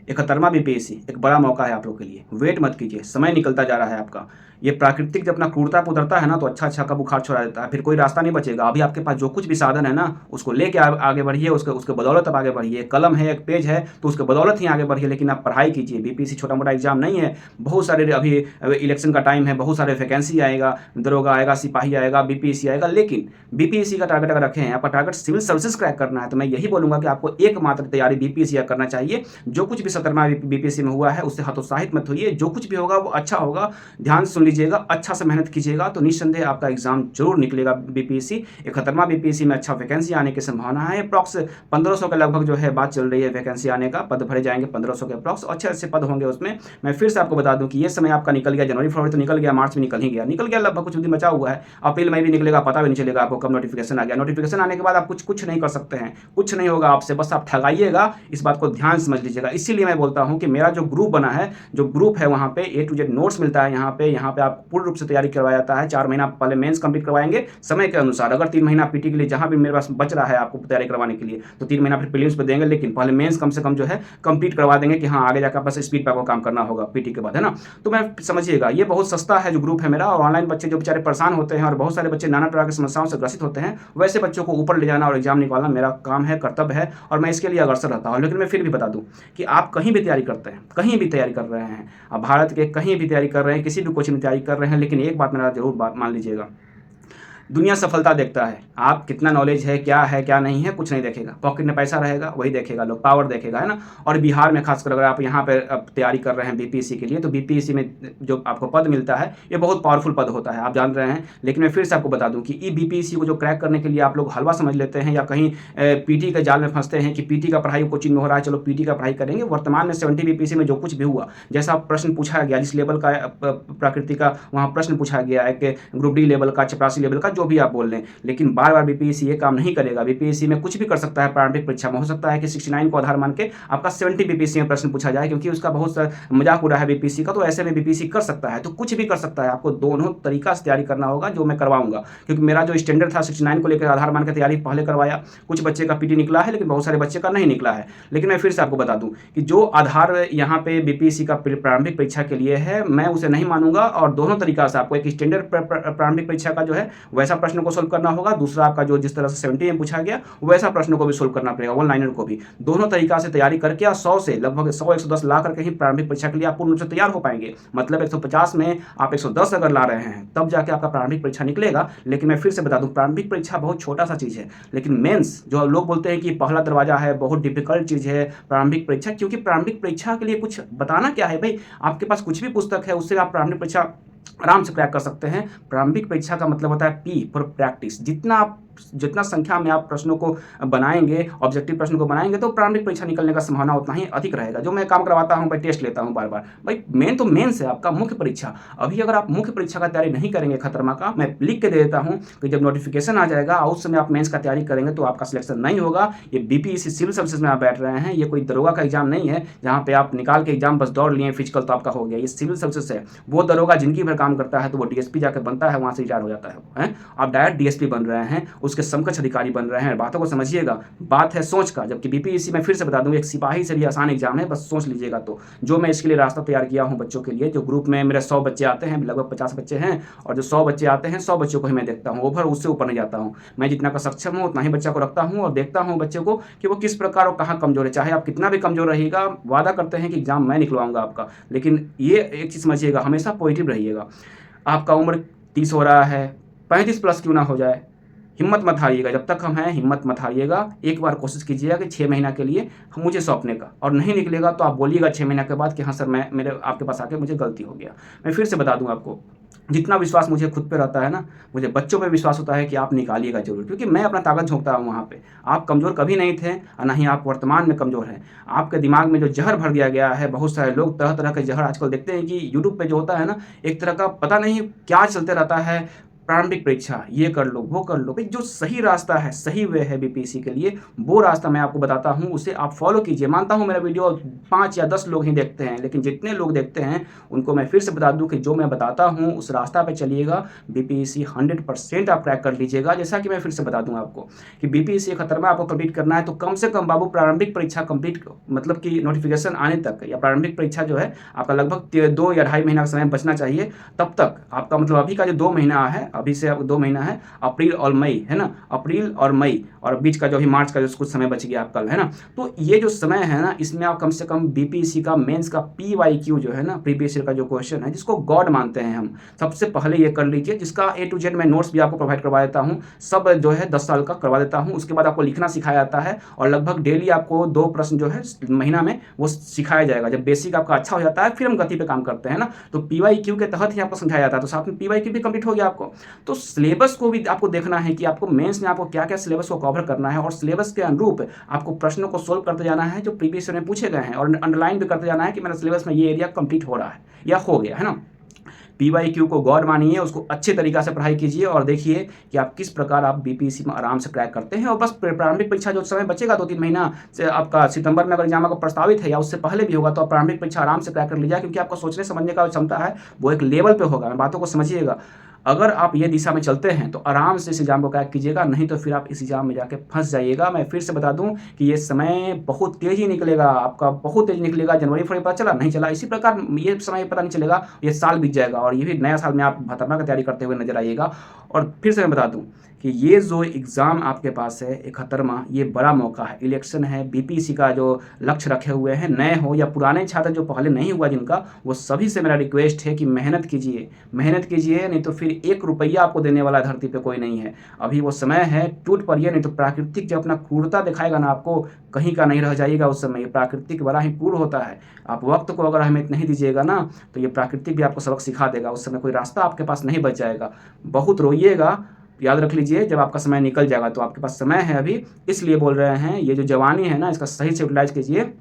71वां BPSC एक बड़ा मौका है आप लोग के लिए। वेट मत कीजिए, समय निकलता जा रहा है आपका। ये प्राकृतिक जब अपना क्रूरता पे उतरता है ना, तो अच्छा-अच्छा का बुखार छुड़ा देता है, फिर कोई रास्ता नहीं बचेगा। अभी आपके पास जो कुछ भी साधन है ना, उसको लेके आगे बढ़िए, उसके उसके बदौलत आप आगे बढ़िए। एक कलम है, एक पेज है, तो उसके बदौलत ही आगे बढ़िए, लेकिन आप पढ़ाई कीजिए। बीपीएससी छोटा-मोटा एग्ज़ाम नहीं है। बहुत सारे अभी इलेक्शन का टाइम है, बहुत सारे वैकेंसी आएगा, दरोगा आएगा, सिपाही आएगा, बीपीएससी आएगा। लेकिन बीपीएससी का टारगेट अगर रखे हैं, आपका टारगेट सिविल सर्विसेज क्रैक करना है, तो मैं यही बोलूँगा कि आपको एकमात्र तैयारी बीपीएससी का करना चाहिए। जो कुछ भी 17वां बीपीएससी में हुआ है, उससे हतोत्साहित मत होइए। जो कुछ भी होगा वो अच्छा होगा। ध्यान से सुन लीजिएगा, अच्छा से मेहनत कीजिएगा तो निस्संदेह आपका एग्ज़ाम ज़रूर निकलेगा बीपीएससी। 71वां बीपीएससी में अच्छा वैकेंसी आने की संभावना है। अप्रॉक्स 1500 के लगभग जो है बात चल रही है वैकेंसी आने का। पद भरे जाएँगे 1500 के अप्रॉक्स, अच्छे-अच्छे पद होंगे उसमें। मैं फिर से आपको बता दूँ कि ये समय आपका निकल गया, जनवरी, फरवरी तो निकल गया, मार्च भी निकल ही गया। निकल गया, लगभग कुछ दिन बचा हुआ है। अप्रैल मई भी निकलेगा, पता भी नहीं चलेगा आपको कब नोटिफ़िकेशन आ गया। नोटिफ़िकेशन आने के बाद आप कुछ नहीं कर सकते हैं, कुछ नहीं होगा आपसे, बस आप ठगाइएगा, इस बात को ध्यान से समझ लीजिएगा। इसीलिए मैं बोलता हूँ कि मेरा जो ग्रुप बना है, जो ग्रुप है वहाँ पे ए टू जेड नोट्स मिलता है यहाँ पे आप पूर्ण रूप से तैयारी करवाया जाता है। 4 महीना पहले मेंस कंप्लीट करवाएँगे समय के अनुसार। अगर 3 महीना पीटी के लिए जहाँ भी मेरे पास बच रहा है आपको तैयारी करवाने के लिए, तो 3 महीना फिर प्रीलिम्स पे देंगे, लेकिन पहले मेंस कम से कम जो है कंप्लीट करवा देंगे कि हाँ, आगे जाकर बस स्पीड पे आपको काम करना होगा पीटी के बाद, है ना? तो मैं समझिएगा, ये बहुत सस्ता है जो ग्रुप है मेरा, और ऑनलाइन बच्चे जो बेचारे परेशान होते हैं और बहुत सारे बच्चे नाना प्रकार की समस्याओं से ग्रसित होते हैं, वैसे बच्चों को ऊपर ले जाना और एग्ज़ाम निकालना मेरा काम है, कर्तव्य है, और मैं इसके लिए अग्रसर रहता हूँ। लेकिन मैं फिर भी बता दूँ कि आप कहीं भी तैयारी करते हैं, कहीं भी तैयारी कर रहे हैं, आप भारत के कहीं भी तैयारी कर रहे हैं, किसी भी कोचिंग में तैयारी कर रहे हैं, लेकिन एक बात मेरा ज़रूर बात मान लीजिएगा। दुनिया सफलता देखता है, आप कितना नॉलेज है, क्या नहीं है, कुछ नहीं देखेगा। पॉकेट में पैसा रहेगा, वही देखेगा लोग, पावर देखेगा, है ना? और बिहार में खासकर अगर आप यहाँ पे अब तैयारी कर रहे हैं बीपीएससी के लिए, तो बीपीएससी में जो आपको पद मिलता है, ये बहुत पावरफुल पद होता है, आप जान रहे हैं। लेकिन मैं फिर से आपको बता दूँ कि ई बीपीएससी को जो क्रैक करने के लिए आप लोग हलवा समझ लेते हैं, या कहीं पीटी के जाल में फँसते हैं कि पीटी का पढ़ाई कोचिंग में हो रहा है, चलो पीटी का पढ़ाई करेंगे। वर्तमान में 70 बीपीएससी में जो कुछ भी हुआ, जैसा प्रश्न पूछा गया, जिस लेवल का प्रकृति का वहाँ प्रश्न पूछा गया, एक ग्रुप डी लेवल का, चपरासी लेवल का, जो भी आप बोल लें, लेकिन बार-बार बीपीएससी ये काम नहीं करेगा। बीपीएससी में कुछ भी कर सकता है प्रारंभिक परीक्षा में। हो सकता है कि 69 को आधार मान के आपका 70 बीपीएससी में प्रश्न पूछा जाए, क्योंकि उसका बहुत सा मज़ाक उड़ा है बीपीएससी का, तो ऐसे में बीपीएससी कर सकता है। तो कुछ भी कर सकता है, आपको दोनों तरीका से तैयारी करना होगा, जो मैं करवाऊँगा। क्योंकि मेरा जो स्टैंडर्ड था 69 को लेकर आधार मान के तैयारी पहले करवाया। कुछ बच्चे का पीटी निकला है, लेकिन बहुत सारे बच्चे का नहीं निकला है। लेकिन मैं फिर से आपको बता दूँ कि जो आधार यहाँ पे बीपीएससी का प्रारंभिक परीक्षा के लिए है, मैं उसे नहीं मानूँगा, और दोनों तरीका से आपको एक स्टैंडर्ड प्रारंभिक परीक्षा का जो है वैसा प्रश्न को सोल्व करना होगा। दूसरा आपका जो जिस तरह से 70 में पूछा गया, वैसा प्रश्न को भी सोल्व करना पड़ेगा, वन लाइनर को भी। दोनों तरीका से तैयारी करके आप 100 से लगभग 100-110 ला करके ही प्रारंभिक परीक्षा के लिए आप पूर्ण रूप से तैयार हो पाएंगे। मतलब 150 में आप 110 अगर ला रहे हैं, तब जाके आपका प्रारंभिक परीक्षा निकलेगा। लेकिन मैं फिर से बता दूं, प्रारंभिक परीक्षा बहुत छोटा सा चीज़ है, लेकिन मेंस जो लोग बोलते हैं कि पहला दरवाजा है, बहुत डिफिकल्ट चीज़ है प्रारंभिक परीक्षा, क्योंकि प्रारंभिक परीक्षा के लिए कुछ बताना क्या है भाई, आपके पास कुछ भी पुस्तक है, उससे आप प्रारंभिक परीक्षा आराम से क्रैक कर सकते हैं। प्रारंभिक परीक्षा का मतलब होता है पी फॉर प्रैक्टिस। जितना संख्या में आप प्रश्नों को बनाएँगे, ऑब्जेक्टिव प्रश्न को बनाएँगे, तो प्रारंभिक परीक्षा निकलने का संभावना उतना ही अधिक रहेगा। जो मैं काम करवाता हूँ, मैं टेस्ट लेता हूँ बार-बार। भाई मेन तो मेंस है आपका मुख्य परीक्षा। अभी अगर आप मुख्य परीक्षा का तैयारी नहीं करेंगे खतरमा का, मैं लिख के दे देता हूँ कि जब नोटिफ़िकेशन आ जाएगा और उस समय आप मेंस का तैयारी करेंगे, तो आपका सिलेक्शन नहीं होगा। ये बीपीएससी सिविल सर्विसेज में आप बैठ रहे हैं, ये कोई दरोगा का एग्ज़ाम नहीं है, जहाँ पे आप निकाल के एग्ज़ाम बस दौड़ लिए, फिजिकल तो आपका हो गया। ये सिविल सर्विसेज है। वो दरोगा जिंदगी भर काम करता है, तो वो डीएसपी जाके बनता है, वहाँ से रिटायर हो जाता है वो, हैं? आप डायरेक्ट डीएसपी बन रहे हैं, उसके समकक्ष अधिकारी बन रहे हैं। बातों को समझिएगा, बात है सोच का। जबकि बीपीएससी मैं फिर से बता दूँ, एक सिपाही से भी आसान एग्जाम है, बस सोच लीजिएगा। तो जो मैं इसके लिए रास्ता तैयार किया हूँ बच्चों के लिए, जो ग्रुप में मेरे 100 बच्चे आते हैं, लगभग 50 बच्चे हैं, और जो 100 बच्चे आते हैं, 100 बच्चों को ही मैं देखता हूँ, ओवर उससे ऊपर नहीं जाता हूँ। मैं जितना का सक्षम हूँ उतना ही बच्चा को रखता हूँ, और देखता हूँ बच्चे को कि वो किस प्रकार और कहाँ कमजोर है। चाहे आप कितना भी कमजोर रहिएगा, वादा करते हैं कि एग्जाम मैं निकलवाऊंगा आपका। लेकिन ये एक चीज़ समझिएगा, हमेशा पॉजिटिव रहिएगा। आपका उम्र 30 हो रहा है, 35 प्लस क्यों ना हो जाए, हिम्मत मत हारिएगा। जब तक हम हैं, हिम्मत मत हारिएगा। एक बार कोशिश कीजिएगा कि 6 महीना के लिए मुझे सौंपने का, और नहीं निकलेगा तो आप बोलिएगा 6 महीना के बाद कि हाँ सर, मैं मेरे आपके पास आके मुझे गलती हो गया। मैं फिर से बता दूं आपको, जितना विश्वास मुझे खुद पे रहता है ना, मुझे बच्चों पे विश्वास होता है कि आप निकालिएगा ज़रूर, क्योंकि मैं अपना ताकत झोंकता हूँ वहाँ पे। आप कमज़ोर कभी नहीं थे, और ना ही आप वर्तमान में कमज़ोर हैं। आपके दिमाग में जो ज़हर भर दिया गया है, बहुत सारे लोग तरह-तरह के ज़हर आजकल देखते हैं कि यूट्यूब पे जो होता है ना, एक तरह का पता नहीं क्या चलते रहता है, प्रारंभिक परीक्षा, ये कर लो, वो कर लो। भई जो सही रास्ता है, सही वे है बीपीएससी के लिए, वो रास्ता मैं आपको बताता हूँ, उसे आप फ़ॉलो कीजिए। मानता हूँ मेरा वीडियो 5 या 10 लोग ही देखते हैं, लेकिन जितने लोग देखते हैं, उनको मैं फिर से बता दूँ कि जो मैं बताता हूँ, उस रास्ता पे चलिएगा, बीपीएससी 100% आप क्रैक कर लीजिएगा। जैसा कि मैं फिर से बता दूँ आपको कि बीपीएससी 11वां आपको कंप्लीट करना है, तो कम से कम बाबू प्रारंभिक परीक्षा कंप्लीट मतलब कि नोटिफ़िकेशन आने तक या प्रारंभिक परीक्षा जो है, आपका लगभग 2 या ढाई महीना का समय बचना चाहिए। तब तक आपका मतलब अभी का जो 2 महीना है, अभी से अब 2 महीना है, अप्रैल और मई, है ना? अप्रैल और मई और बीच का जो अभी मार्च का जो कुछ समय बच गया आपका, है ना? तो ये जो समय है ना, इसमें आप कम से कम बीपीएससी का मेंस का पीवाईक्यू जो है ना, प्रीवियस ईयर का जो क्वेश्चन है, जिसको गॉड मानते हैं हम, सबसे पहले ये कर लीजिए, जिसका ए टू जेड मैं नोट्स भी आपको प्रोवाइड करवा देता हूँ। सब जो है 10 साल का करवा देता हूँ। उसके बाद आपको लिखना सिखाया जाता है और लगभग डेली आपको 2 प्रश्न जो है महीना में वो सिखाया जाएगा। जब बेसिक आपका अच्छा हो जाता है, फिर हम गति पे काम करते हैं ना, तो पीवाईक्यू के तहत ही आपको समझाया जाता है। तो साथ में पीवाईक्यू भी कंप्लीट हो गया आपको। तो सिलेबस को भी आपको देखना है कि आपको मेंस में आपको क्या-क्या सिलेबस को कवर करना है और सिलेबस के अनुरूप आपको प्रश्नों को सोल्व करते जाना है, जो प्रीवियस ईयर में पूछे गए हैं, और अंडरलाइन भी करते जाना है कि मेरा सिलेबस में ये एरिया कंप्लीट हो रहा है या हो गया, है ना? पीवाईक्यू को गॉड मानिए, उसको अच्छे तरीक़ा से पढ़ाई कीजिए और देखिए कि आप किस प्रकार आप बीपीएससी में आराम से क्रैक करते हैं। और बस प्रारंभिक परीक्षा जो समय बचेगा 2-3 महीना से, आपका सितंबर में अगर एग्जाम आपका प्रस्तावित है या उससे पहले भी होगा, तो आप प्रारंभिक परीक्षा आराम से क्रैक कर लीजिए, क्योंकि आपको सोचने समझने का जो क्षमता है वो एक लेवल पे होगा। बातों को समझिएगा। अगर आप ये दिशा में चलते हैं तो आराम से इस एग्जाम को क्रैक कीजिएगा, नहीं तो फिर आप इस एग्जाम में जाके फंस जाइएगा। मैं फिर से बता दूं कि ये समय बहुत तेज़ी निकलेगा, आपका बहुत तेज़ी निकलेगा। जनवरी फरवरी पता चला, नहीं चला। इसी प्रकार ये समय पता नहीं चलेगा, ये साल बीत जाएगा और ये भी नया साल में आप खतरनाक की तैयारी करते हुए नजर आइएगा। और फिर से मैं बता दूं कि ये जो एग्ज़ाम आपके पास है 71वां, ये बड़ा मौका है। इलेक्शन है, बीपीएससी का जो लक्ष्य रखे हुए हैं, नए हो या पुराने छात्र जो पहले नहीं हुआ जिनका, वो सभी से मेरा रिक्वेस्ट है कि मेहनत कीजिए, मेहनत कीजिए, नहीं तो फिर 1 रुपया आपको देने वाला धरती पे कोई नहीं है। अभी वो समय है, टूट पड़िए, नहीं तो प्राकृतिक जो अपना क्रूरता दिखाएगा ना आपको, कहीं का नहीं रह जाइएगा उस समय। ये प्राकृतिक बड़ा ही क्रूर होता है। आप वक्त को अगर अहमियत नहीं दीजिएगा ना, तो ये प्राकृतिक भी आपको सबक सिखा देगा। उस समय कोई रास्ता आपके पास नहीं बच जाएगा। बहुत रोइएगा, याद रख लीजिए, जब आपका समय निकल जाएगा। तो आपके पास समय है अभी, इसलिए बोल रहे हैं। ये जो जवानी है ना, इसका सही से यूटिलाइज कीजिए।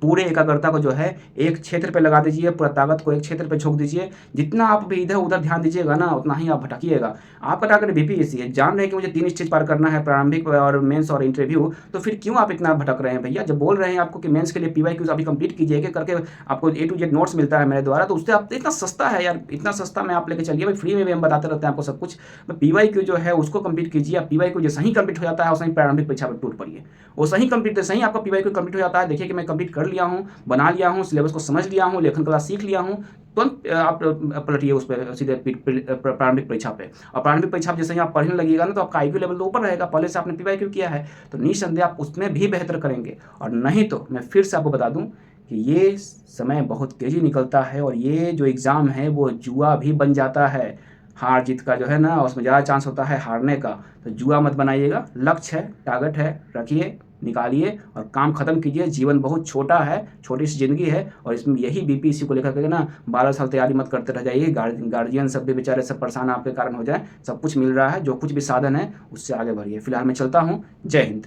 पूरे एकाग्रता को जो है एक क्षेत्र पे लगा दीजिए, पूरा ताकत को एक क्षेत्र पे झोंक दीजिए। जितना आप भी इधर उधर ध्यान दीजिएगा ना, उतना ही आप भटकिएगा। आपका टारगेट बीपीएससी है, जान रहे हैं कि मुझे 3 स्टेज पार करना है, प्रारंभिक और मेंस और इंटरव्यू, तो फिर क्यों आप इतना भटक रहे हैं भैया? जब बोल रहे हैं आपको कि मेंस के लिए पीवाईक्यूज अभी कंप्लीट कीजिए, एक करके आपको ए टू जेड नोट्स मिलता है मेरे द्वारा, तो उससे आप इतना सस्ता है यार, इतना सस्ता में आप लेके चलिए भाई। फ्री में भी हम बताते रहते हैं आपको सब कुछ। पीवाईक्यू जो है उसको कंप्लीट कीजिए। पीवाईक्यू जैसे ही कंप्लीट हो जाता है, वैसे ही प्रारंभिक परीक्षा पर टूट पड़िए। वो सही कंप्लीट, जैसे ही आपका पीवाईक्यू कंप्लीट हो जाता है, देखिए कि मैं कंप्लीट कर लिया हूँ, बना लिया हूँ, सिलेबस को समझ लिया हूँ, लेखन कला सीख लिया हूँ, तुरंत आप पलटिए उस पे सीधे प्रारंभिक परीक्षा पे। और प्रारंभिक परीक्षा जैसे ही आप पढ़ने लगिएगा ना, तो आपका आईक्यू लेवल तो ऊपर रहेगा, पहले से आपने पीवाईक्यू किया है, तो निसंदेह आप उसमें भी बेहतर करेंगे। और नहीं तो मैं फिर से आपको बता दूं कि ये समय बहुत तेज़ी निकलता है और ये जो एग्ज़ाम है वो जुआ भी बन जाता है। हार जीत का जो है ना, उसमें ज़्यादा चांस होता है हारने का। तो जुआ मत बनाइएगा। लक्ष्य है, टारगेट है, रखिए, निकालिए और काम खत्म कीजिए। जीवन बहुत छोटा है, छोटी सी ज़िंदगी है, और इसमें यही बीपीएससी को लेकर के ना 12 साल तैयारी मत करते रह जाइए। गार्जियन सब भी बेचारे सब परेशान आपके कारण हो जाए। सब कुछ मिल रहा है, जो कुछ भी साधन है उससे आगे बढ़िए। फिलहाल मैं चलता हूँ। जय हिंद।